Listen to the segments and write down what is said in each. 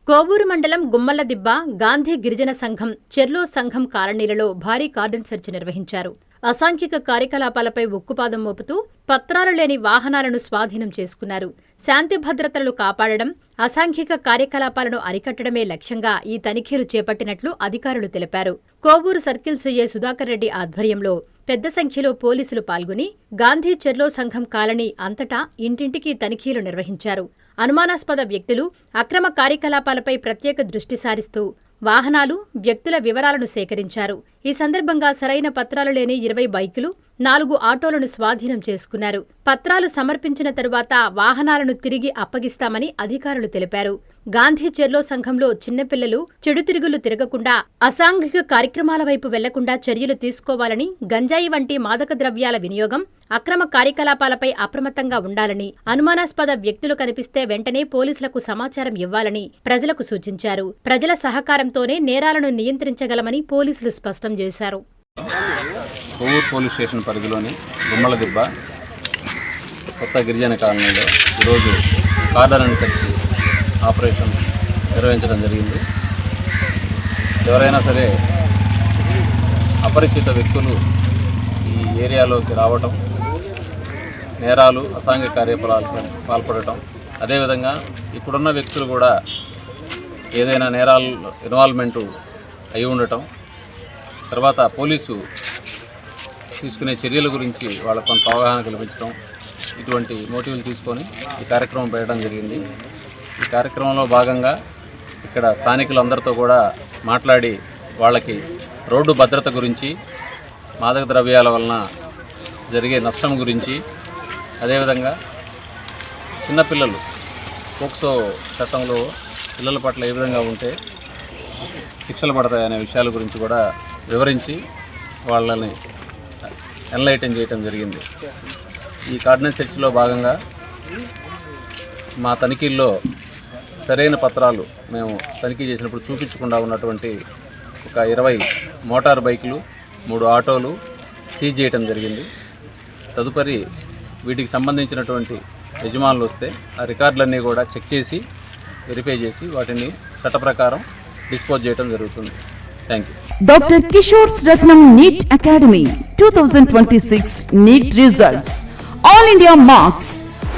కోవూరు మండలం గుమ్మలదిబ్బ గాంధీ గిరిజన సంఘం చెర్లో సంఘం కాలనీలలో భారీ కార్డన్ సెర్చ్ నిర్వహించారు. అసాంఘిక కార్యకలాపాలపై ఉక్కుపాదం మోపుతూ పత్రాలు లేని వాహనాలను స్వాధీనం చేసుకున్నారు. శాంతి భద్రతలను కాపాడడం, అసాంఘిక కార్యకలాపాలను అరికట్టడమే లక్ష్యంగా ఈ తనిఖీలు చేపట్టినట్లు అధికారులు తెలిపారు. కోవూరు సర్కిల్ సీఐ సుధాకర్ రెడ్డి ఆధ్వర్యంలో పెద్ద సంఖ్యలో పోలీసులు పాల్గొని గాంధీ చెర్లో సంఘం కాలనీ అంతటా ఇంటింటికి తనిఖీలు నిర్వహించారు. అనుమానాస్పద వ్యక్తులు, అక్రమ కార్యకలాపాలపై ప్రత్యేక దృష్టి సారిస్తూ వాహనాలు, వ్యక్తుల వివరాలను సేకరించారు. ఈ సందర్భంగా సరైన పత్రాలు లేని 20 బైకులు, 4 ఆటోలను స్వాధీనం చేసుకున్నారు. పత్రాలు సమర్పించిన తరువాత వాహనాలను తిరిగి అప్పగిస్తామని అధికారులు తెలిపారు. గాంధీ చెర్లో సంఘంలో చిన్నపిల్లలు చెడు తిరుగులు తిరగకుండా, అసాంఘిక కార్యక్రమాల వైపు వెళ్లకుండా చర్యలు తీసుకోవాలని, గంజాయి వంటి మాదక ద్రవ్యాల వినియోగం, అక్రమ కార్యకలాపాలపై అప్రమత్తంగా ఉండాలని, అనుమానాస్పద వ్యక్తులు కనిపిస్తే వెంటనే పోలీసులకు సమాచారం ఇవ్వాలని ప్రజలకు సూచించారు. ప్రజల సహకారంతోనే నేరాలను నియంత్రించగలమని పోలీసులు స్పష్టం చేశారు. కోవూరు పోలీస్ స్టేషన్ పరిధిలోని గుమ్మలదిబ్బ కొత్త గిరిజన కాలనీలో ఈరోజు కార్డన్ సెర్చ్ ఆపరేషన్ నిర్వహించడం జరిగింది. ఎవరైనా సరే అపరిచిత వ్యక్తులు ఈ ఏరియాలోకి రావటం, నేరాలు, అసాంఘిక కార్యకలాపాలకు పాల్పడటం, అదేవిధంగా ఇప్పుడున్న వ్యక్తులు కూడా ఏదైనా నేరాలు ఇన్వాల్వ్మెంటు అయి ఉండటం, తర్వాత పోలీసు తీసుకునే చర్యల గురించి వాళ్ళకు కొంత అవగాహన కల్పించడం, ఇటువంటి మోటివ్లు తీసుకొని ఈ కార్యక్రమం పెట్టడం జరిగింది. ఈ కార్యక్రమంలో భాగంగా ఇక్కడ స్థానికులందరితో కూడా మాట్లాడి వాళ్ళకి రోడ్డు భద్రత గురించి, మాదక ద్రవ్యాల వలన జరిగే నష్టం గురించి, అదేవిధంగా చిన్నపిల్లలు పోక్సో చట్టంలో పిల్లల పట్ల ఏ విధంగా ఉంటే శిక్షలు పడతాయనే విషయాల గురించి కూడా వివరించి వాళ్ళని ఎన్లైటన్ చేయటం జరిగింది. ఈ కార్డన్ సెర్చ్లో భాగంగా మా తనిఖీల్లో సరైన పత్రాలు మేము తనిఖీ చేసినప్పుడు చూపించకుండా ఉన్నటువంటి ఒక 20 మోటార్ బైకులు, 3 ఆటోలు సీజ్ చేయటం జరిగింది. తదుపరి వీటికి సంబంధించినటువంటి యజమానులు వస్తే ఆ రికార్డులన్నీ కూడా చెక్ చేసి వెరిఫై చేసి వాటిని చట్ట ప్రకారం డిస్పోజ్ చేయడం జరుగుతుంది. Thank you. Dr. Kishore's Ratnam NEET Academy 2026 NEET results. All India marks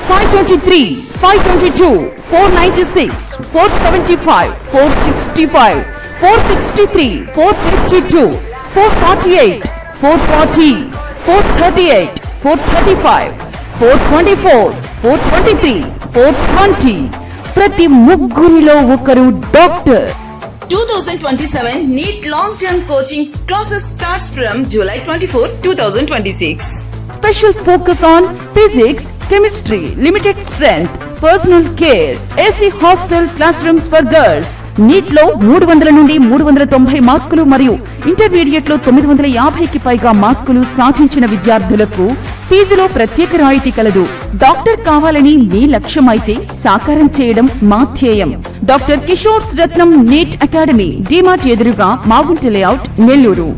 523, 522, 496, 475, 465, 463, 452, 448, 440, 438, 435, 424, 423, 420. ప్రతి ముగ్గురిలో ఒకరు doctor. 2027 NEET long-term coaching classes starts from July 24, 2026. Special focus on physics, chemistry, limited strength, personal care, AC hostel classrooms for girls. NEET లో 300 నుండి 390 మార్కులు మరియు intermediate లో 950కి పైగా మార్కులు సాధించిన విద్యార్థులకు ఫీజులో ప్రత్యేక రాయితీ కలదు. డాక్టర్ కావాలని మీ లక్ష్యమైతే సాకారం చేయడం మా ధ్యేయం. డాక్టర్ కిషోర్స్ రత్నం NEET అకాడమీ, డిమార్ట్ ఎదురుగా, మాగుంట లేఅవుట్, నెల్లూరు.